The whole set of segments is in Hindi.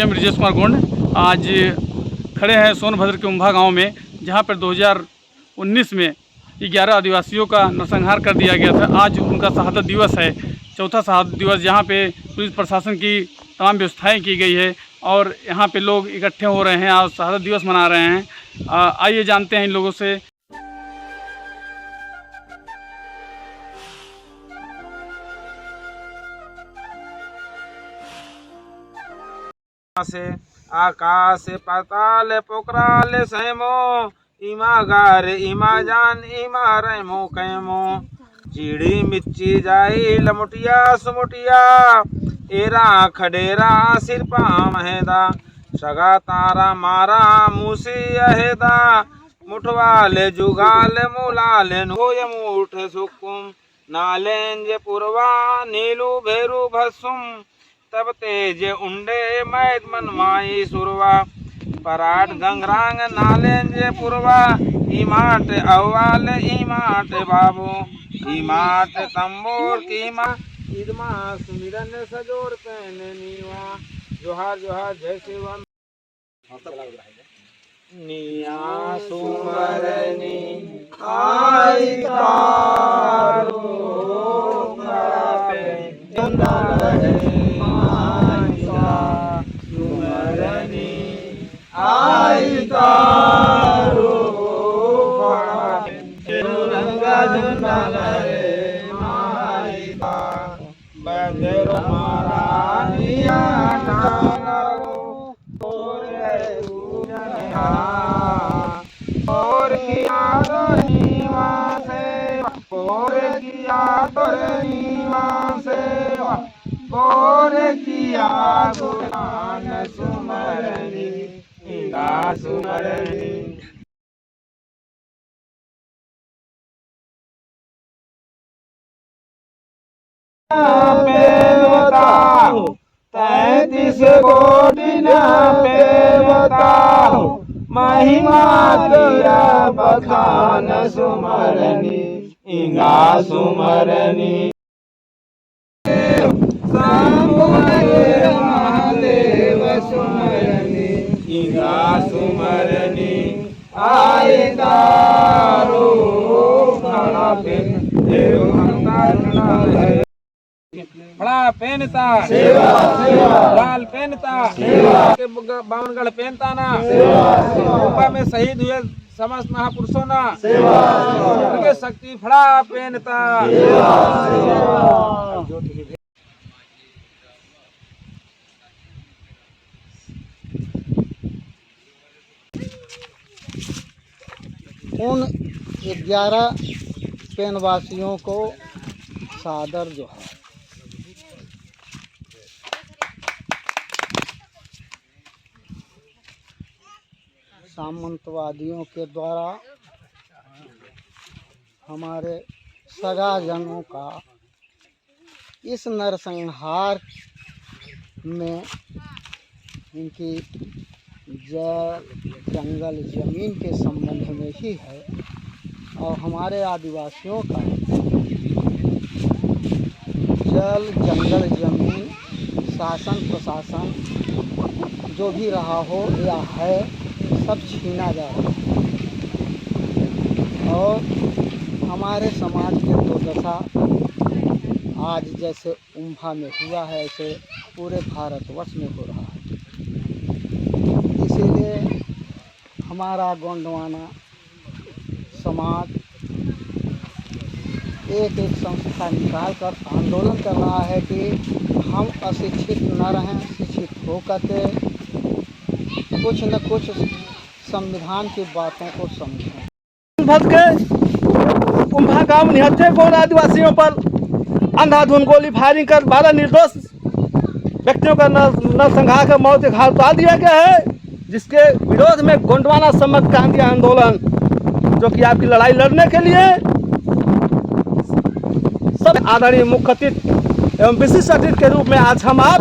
एसडीएम ब्रिजेश कुमार गोंड आज खड़े हैं सोनभद्र के उम्भा गांव में, जहां पर 2019 में 11 आदिवासियों का नरसंहार कर दिया गया था। आज उनका शहादत दिवस है, चौथा शहादत दिवस, जहां पे पुलिस प्रशासन की तमाम व्यवस्थाएं की गई है और यहां पे लोग इकट्ठे हो रहे हैं और शहादत दिवस मना रहे हैं। आइए जानते हैं इन लोगों से। से आकाश पाताल पोकराल सहमो इमा गार इमा जान इमा रहमो कैमो चीड़ी मिच्ची जाई लमुटिया सुमुटिया एरा खडेरा सिरपा महेदा सगा तारा मारा मूसी अहेदा मुठवाले जुगाले मुलाले नोय मुठ सुकुम नालेंज पुरवा नीलू भेरू भसुम तब तेज उंडे मैद मनमाई सुरवा पराट गंगरांग नालेंज पुरवा इमाट अवाल इमाट बाबू इमाट तंबूर कीमा ईदमा सुमिरन सजोर पहन नीवा जोहार जोहार जय शिवन निया सुमरनी आई तारो आई तारो रंगा झुंडाले माई ता बंदरो मारानिया नागो तोरे उजनिया और किया तो नीवासे और किया तो नीवासे और किया गुणान सुमरनी सुमरनी पेवता 33 कोटि ना पेवता महिमा किया बखान सुमरनी इंगा सुमरनी महादेव सुमरनी इंगा सुमरनी आई तारो खड़ा पेन देव बड़ा पेनता सेवा लाल पेनता के बावनगढ़ पेनता ना सेवा में शहीद हुए समस्त महापुरुषों ना सेवा शक्ति फड़ा पेनता उन 11 पेनवासियों को सादर जोहार। सामंतवादियों के द्वारा हमारे सगाजनों का इस नरसंहार में इनकी जंगल ज़मीन के संबंध में ही है और हमारे आदिवासियों का जल जंगल ज़मीन शासन प्रशासन जो भी रहा हो या है सब छीना जा रहा है और हमारे समाज की दुर्दशा आज जैसे उम्भा में हुआ है ऐसे पूरे भारतवर्ष में हो रहा है। इसीलिए हमारा गोंडवाना समाज एक संस्था निकाल कर आंदोलन कर रहा है कि हम अशिक्षित न रहें, शिक्षित होकर के कुछ न कुछ संविधान की बातों को समझें। सोनभद्र के उम्भा गांव निहत्थे गौड़ आदिवासियों पर अंधाधुंध गोली फायरिंग कर 12 निर्दोष व्यक्तियों का नरसंहार कर मौत के घाट उतार दिया गया है, जिसके विरोध में गोंडवाना समग्र क्रांति आंदोलन जो कि आपकी लड़ाई लड़ने के लिए सब आदरणीय मुख्य अतिथि एवं विशिष्ट अतिथि के रूप में आज हम आप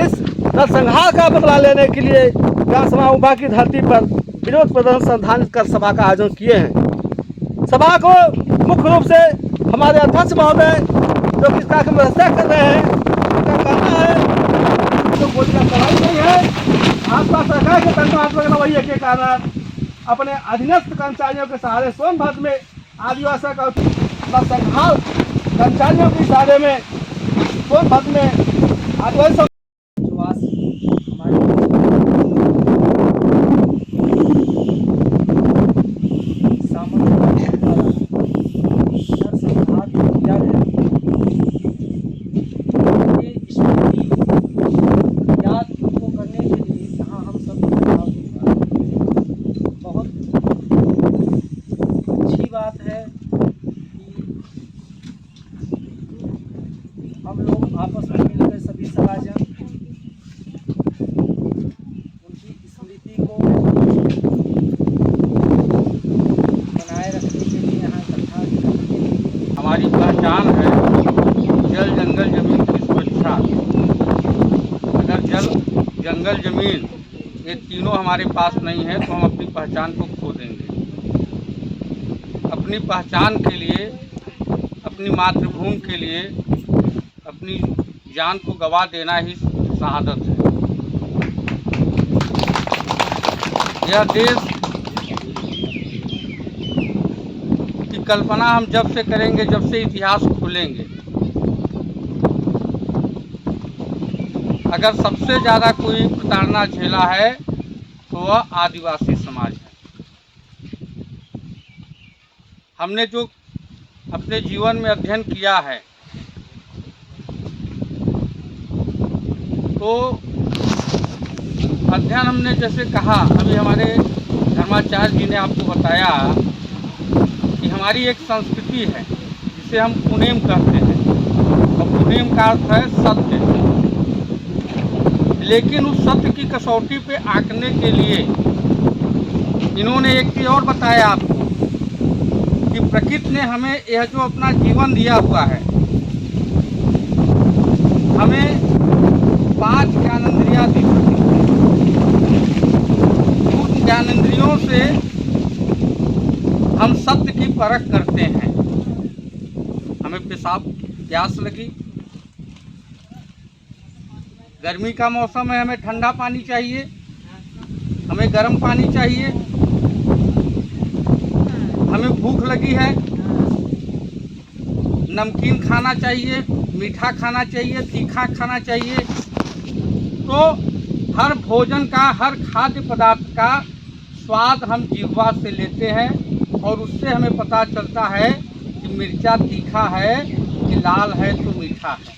इस नरसंहार का बदला लेने के लिए ग्राम सभा उम्भा की धरती पर विरोध प्रदर्शन संधानित कर सभा का आयोजन किए हैं। सभा को मुख्य रूप से हमारे अध्यक्ष महोदय जो कि इसका व्यवस्था कर रहे हैं, उनका कहना है जो गोली का चलाई नहीं है। भाजपा सरकार के तंत्र रवैये के कारण अपने अधीनस्थ कर्मचारियों के सहारे सोनभद्र में आदिवासी का नरसंहार कर्मचारियों के इशारे में सोनभद्र में आदिवासी बात है कि हम लोग आपस में मिलकर सभी समाजन उनकी स्मृति को बनाए रखने के लिए यहाँ इकट्ठा करते हैं। हमारी पहचान है जल जंगल जमीन की सुरक्षा। अगर जल जंगल जमीन ये तीनों हमारे पास नहीं है तो हम अपनी पहचान को खो देंगे। अपनी पहचान के लिए, अपनी मातृभूमि के लिए अपनी जान को गंवा देना ही शहादत है। यह देश की कल्पना हम जब से करेंगे जब से इतिहास खुलेंगे। अगर सबसे ज़्यादा कोई प्रताड़ना झेला है तो वह आदिवासी समाज है। हमने जो अपने जीवन में अध्ययन किया है तो अध्ययन हमने जैसे कहा, अभी हमारे धर्माचार्य जी ने आपको बताया कि हमारी एक संस्कृति है जिसे हम पुनेम कहते हैं और पुनेम का अर्थ है सत्य। लेकिन उस सत्य की कसौटी पे आंकने के लिए इन्होंने एक चीज़ और बताया आपको कि प्रकृति ने हमें यह जो अपना जीवन दिया हुआ है, हमें 5 ज्ञानेंद्रियां दी हुई हैं। उन ज्ञानेंद्रियों से हम सत्य की परख करते हैं। हमें पेशाब प्यास लगी, गर्मी का मौसम है, हमें ठंडा पानी चाहिए, हमें गर्म पानी चाहिए। हमें भूख लगी है, नमकीन खाना चाहिए, मीठा खाना चाहिए, तीखा खाना चाहिए। तो हर भोजन का, हर खाद्य पदार्थ का स्वाद हम जिह्वा से लेते हैं और उससे हमें पता चलता है कि मिर्चा तीखा है कि लाल है तो मीठा है,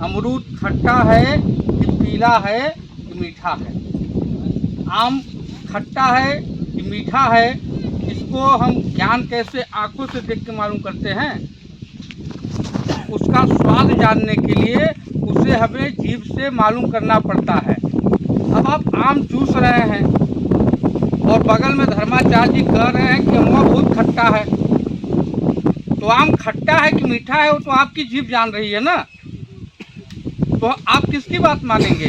अमरूद खट्टा है कि पीला है कि मीठा है, आम खट्टा है कि मीठा है। इसको हम ज्ञान कैसे आंखों से देख के मालूम करते हैं? उसका स्वाद जानने के लिए उसे हमें जीभ से मालूम करना पड़ता है। अब आप आम चूस रहे हैं और बगल में धर्माचार्य जी कह रहे हैं कि अमवा बहुत खट्टा है, तो आम खट्टा है कि मीठा है वो तो आपकी जीभ जान रही है ना। तो आप किसकी बात मानेंगे?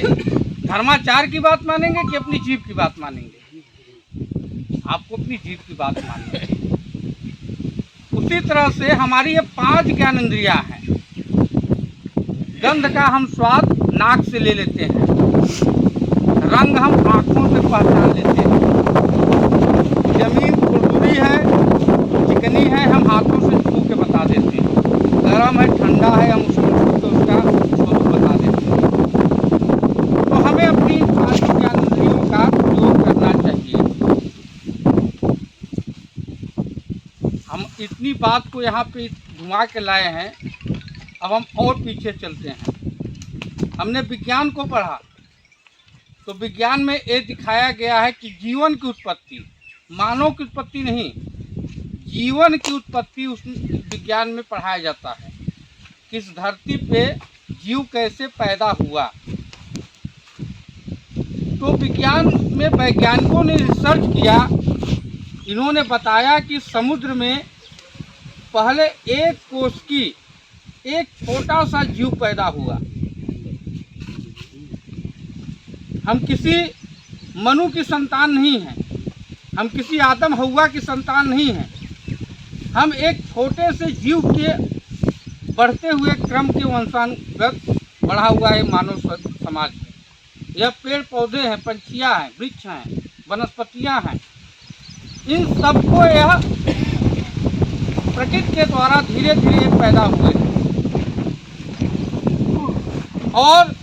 धर्माचार्य की बात मानेंगे कि अपनी जीभ की बात मानेंगे? आपको अपनी जीभ की बात माननी है। उसी तरह से हमारी ये 5 ज्ञानेंद्रियां हैं। गंध का हम स्वाद नाक से ले लेते हैं, रंग हम आँखों से पहचान लेते हैं, जमीन खुरदुरी है चिकनी है हम हाथों से छू के बता देते हैं, गर्म है ठंडा है हम उसको छू के उसका स्वरूप बता देते हैं। तो हमें अपनी 5 ज्ञानेंद्रियों का उपयोग करना चाहिए। हम इतनी बात को यहाँ पे घुमा के लाए हैं, अब हम और पीछे चलते हैं। हमने विज्ञान को पढ़ा तो विज्ञान में ये दिखाया गया है कि जीवन की उत्पत्ति, मानव की उत्पत्ति नहीं, जीवन की उत्पत्ति उस विज्ञान में पढ़ाया जाता है। किस धरती पे जीव कैसे पैदा हुआ। तो विज्ञान में वैज्ञानिकों ने रिसर्च किया, इन्होंने बताया कि समुद्र में पहले एक कोष की एक छोटा सा जीव पैदा हुआ। हम किसी मनु की संतान नहीं हैं, हम किसी आदम हव्वा की संतान नहीं हैं, हम एक छोटे से जीव के बढ़ते हुए क्रम के वंशानुगत बढ़ा हुआ है मानव समाज। समाज में। यह पेड़ पौधे हैं, पंछियाँ हैं, वृक्ष हैं, वनस्पतियाँ हैं, इन सबको यह प्रकृति के द्वारा धीरे धीरे पैदा हुए और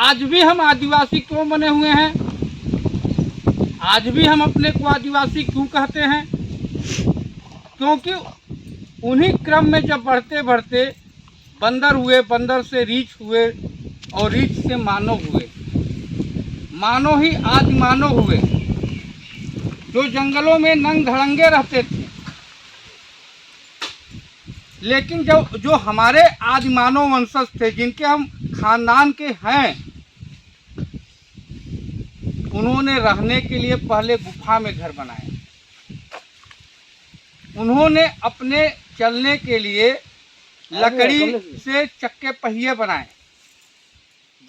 आज भी हम आदिवासी क्यों बने हुए हैं, आज भी हम अपने को आदिवासी क्यों कहते हैं, क्योंकि उन्हीं क्रम में जब बढ़ते बढ़ते बंदर हुए, बंदर से रीछ हुए और रीछ से मानव हुए, मानव ही आदि मानव हुए, जो जंगलों में नंग धड़ंगे रहते थे। लेकिन जो हमारे आदि मानव वंशज थे, जिनके हम खानदान के हैं, उन्होंने रहने के लिए पहले गुफा में घर बनाए। उन्होंने अपने चलने के लिए लकड़ी से चक्के पहिए बनाए,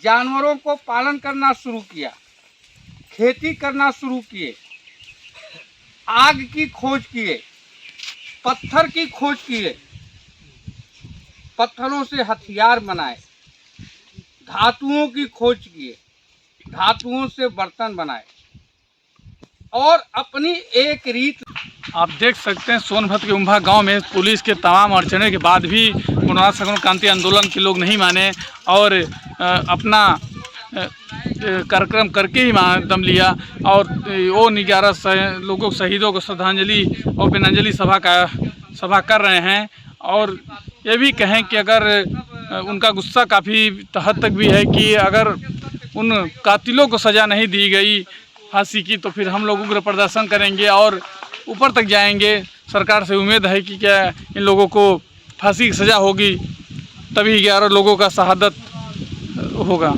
जानवरों को पालन करना शुरू किया, खेती करना शुरू किए, आग की खोज किए, पत्थर की खोज किए, पत्थरों से हथियार बनाए, धातुओं की खोज किए, धातुओं से बर्तन बनाए और अपनी एक रीत। आप देख सकते हैं सोनभद्र के उम्भा गांव में पुलिस के तमाम अड़चने के बाद भी पूर्णवास सगुन क्रांति आंदोलन के लोग नहीं माने और अपना कार्यक्रम करके ही दम लिया और वो 11 लोगों शहीदों को श्रद्धांजलि और विनंजलि सभा कर रहे हैं। और ये भी कहें कि अगर उनका गुस्सा काफ़ी हद तक भी है कि अगर उन कातिलों को सज़ा नहीं दी गई फांसी की, तो फिर हम लोग उग्र प्रदर्शन करेंगे और ऊपर तक जाएंगे। सरकार से उम्मीद है कि क्या इन लोगों को फांसी की सज़ा होगी, तभी 11 लोगों का शहादत होगा।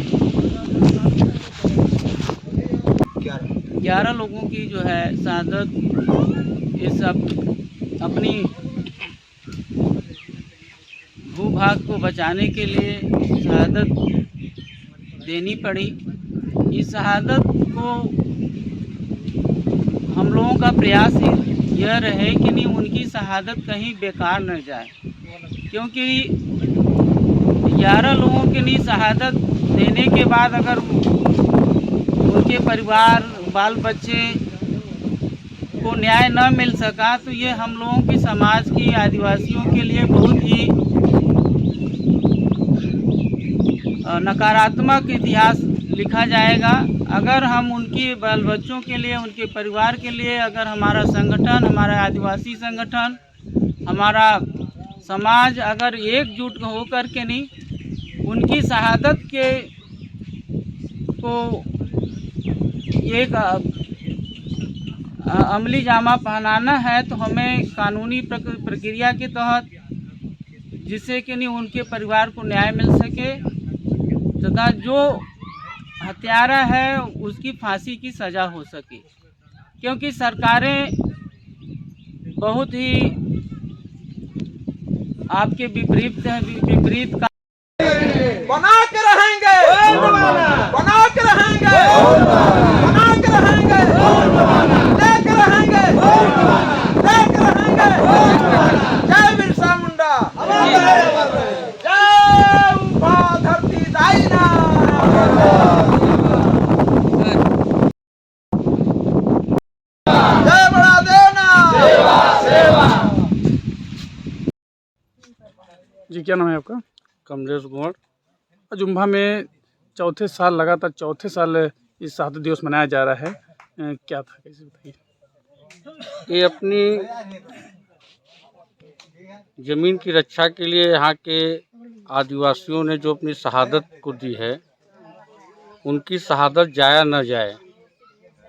11 लोगों की जो है शहादत, ये सब अपनी भूभाग को बचाने के लिए शहादत देनी पड़ी। इस शहादत को हम लोगों का प्रयास यह रहे कि नहीं उनकी शहादत कहीं बेकार न जाए, क्योंकि 11 लोगों के लिए शहादत देने के बाद अगर उनके परिवार बाल बच्चे को न्याय न मिल सका तो ये हम लोगों की समाज की आदिवासियों के लिए बहुत ही नकारात्मक इतिहास लिखा जाएगा। अगर हम उनके बाल बच्चों के लिए, उनके परिवार के लिए अगर हमारा संगठन, हमारा आदिवासी संगठन, हमारा समाज अगर एकजुट होकर के नहीं उनकी शहादत के को एक अमली जामा पहनाना है, तो हमें कानूनी प्रक्रिया के तहत, जिससे कि नहीं उनके परिवार को न्याय मिल सके तथा जो हत्यारा है उसकी फांसी की सज़ा हो सके, क्योंकि सरकारें बहुत ही आपके विपरीत का बना के रहेंगे, बना के रहेंगे, बना के रहेंगे, लेके रहेंगे, लेके रहेंगे। जय बिरसा मुंडा, जय उम्भा धरती दाईना। जय बड़ा देना। जी, क्या नाम है आपका? कमलेश कुमार। आज उम्भा में चौथे साल लगातार चौथे साल इस शहादत दिवस मनाया जा रहा है, क्या था, कैसे बताइए? ये अपनी ज़मीन की रक्षा के लिए यहाँ के आदिवासियों ने जो अपनी शहादत को दी है, उनकी शहादत जाया न जाए।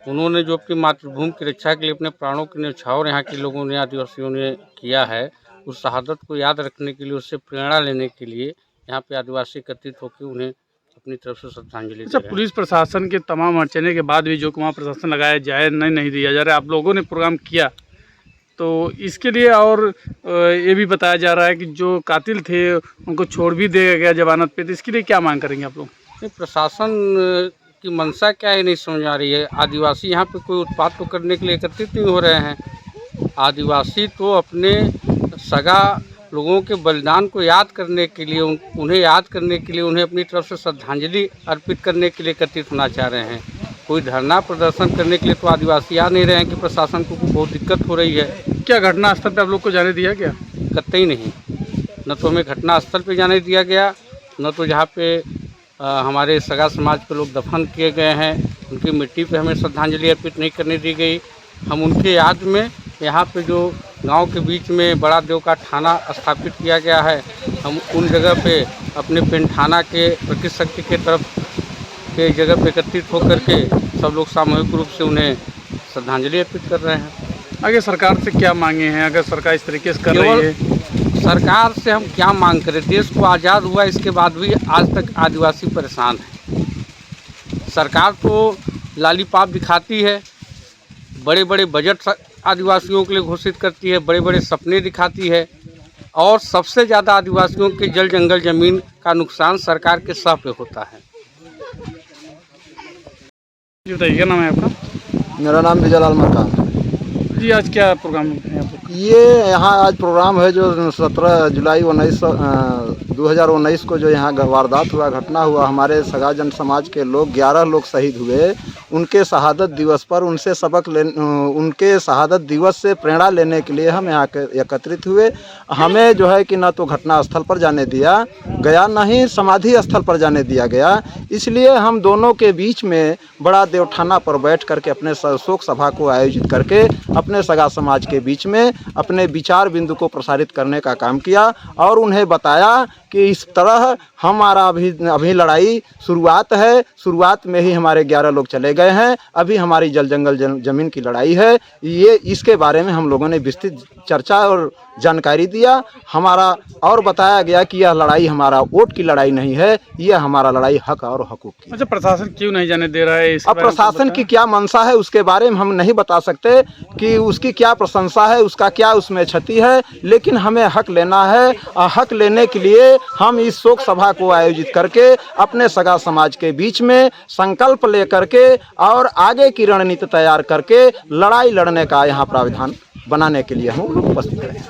उन्होंने जो अपनी मातृभूमि की रक्षा के लिए अपने प्राणों की न्यौछावर यहाँ के लोगों ने, आदिवासियों ने किया है, उस शहादत को याद रखने के लिए, उससे प्रेरणा लेने के लिए यहाँ पे आदिवासी एकत्रित होकर उन्हें अपनी तरफ से श्रद्धांजलि। अच्छा, पुलिस प्रशासन के तमाम अड़चने के बाद भी जो वहाँ प्रशासन लगाया जाए नहीं दिया जा रहा है, आप लोगों ने प्रोग्राम किया, तो इसके लिए और ये भी बताया जा रहा है कि जो कातिल थे उनको छोड़ भी दिया गया जमानत पे, तो इसके लिए क्या मांग करेंगे आप लोग? प्रशासन की मंशा क्या है नहीं समझ आ रही है। आदिवासी यहाँ पे कोई उत्पात तो करने के लिए एकत्रित नहीं हो रहे हैं। आदिवासी तो अपने सगा लोगों के बलिदान को याद करने के लिए उन्हें याद करने के लिए उन्हें अपनी तरफ से श्रद्धांजलि अर्पित करने के लिए एकत्रित होना चाह रहे हैं। कोई धरना प्रदर्शन करने के लिए तो आदिवासी आ नहीं रहे हैं कि प्रशासन को बहुत दिक्कत हो रही है। क्या घटना स्थल पर आप लोग को जाने दिया गया? कतई नहीं, न तो हमें घटना स्थल पे जाने दिया गया, न तो जहाँ पे हमारे सगा समाज के लोग दफन किए गए हैं उनकी मिट्टी पे हमें श्रद्धांजलि अर्पित नहीं करने दी गई। हम उनके याद में यहाँ पे जो गांव के बीच में बड़ा देव का थाना स्थापित किया गया है, हम उन जगह पे अपने पिंड थाना के प्रकृति शक्ति के तरफ के जगह पे एकत्रित होकर के सब लोग सामूहिक रूप से उन्हें श्रद्धांजलि अर्पित कर रहे हैं। आगे सरकार से क्या मांगे हैं? अगर सरकार इस तरीके से कर रही है, सरकार से हम क्या मांग करें? देश को आज़ाद हुआ इसके बाद भी आज तक आदिवासी परेशान है। सरकार तो लालीपाप दिखाती है, बड़े बड़े बजट आदिवासियों के लिए घोषित करती है, बड़े बड़े सपने दिखाती है, और सबसे ज़्यादा आदिवासियों के जल जंगल ज़मीन का नुकसान सरकार के सह पे होता है। जी बताइए, क्या नाम है आपका? मेरा नाम विजयलाल मकान है। जी आज क्या प्रोग्राम है यहाँ पर? ये यहाँ आज प्रोग्राम है जो 17 जुलाई 2019 को जो यहाँ वारदात हुआ, घटना हुआ, हमारे सगा जन समाज के लोग 11 लोग शहीद हुए। उनके शहादत दिवस पर उनके शहादत दिवस से प्रेरणा लेने के लिए हम यहाँ एकत्रित हुए। हमें जो है कि न तो घटना स्थल पर जाने दिया गया, न ही समाधि स्थल पर जाने दिया गया। इसलिए हम दोनों के बीच में बड़ा देवठाना पर बैठ करके अपने शोक सभा को आयोजित करके अपने सगा समाज के बीच में अपने विचार बिंदु को प्रसारित करने का काम किया और उन्हें बताया कि इस तरह हमारा अभी लड़ाई शुरुआत है। शुरुआत में ही हमारे 11 लोग चले गए हैं। अभी हमारी जल जंगल जमीन की लड़ाई है। ये इसके बारे में हम लोगों ने विस्तृत चर्चा और जानकारी दिया। हमारा और बताया गया कि यह लड़ाई हमारा वोट की लड़ाई नहीं है, यह हमारा लड़ाई हक और हकूक की। अच्छा, प्रशासन क्यों नहीं जाने दे रहा है? अब प्रशासन की क्या मंशा है उसके बारे में हम नहीं बता सकते कि उसकी क्या प्रशंसा है, उसका क्या उसमें क्षति है, लेकिन हमें हक लेना है। हक लेने के लिए हम इस शोक सभा को आयोजित करके अपने सगा समाज के बीच में संकल्प लेकर के और आगे की रणनीति तैयार करके लड़ाई लड़ने का यहाँ प्राविधान बनाने के लिए हम लोग उपस्थित हैं।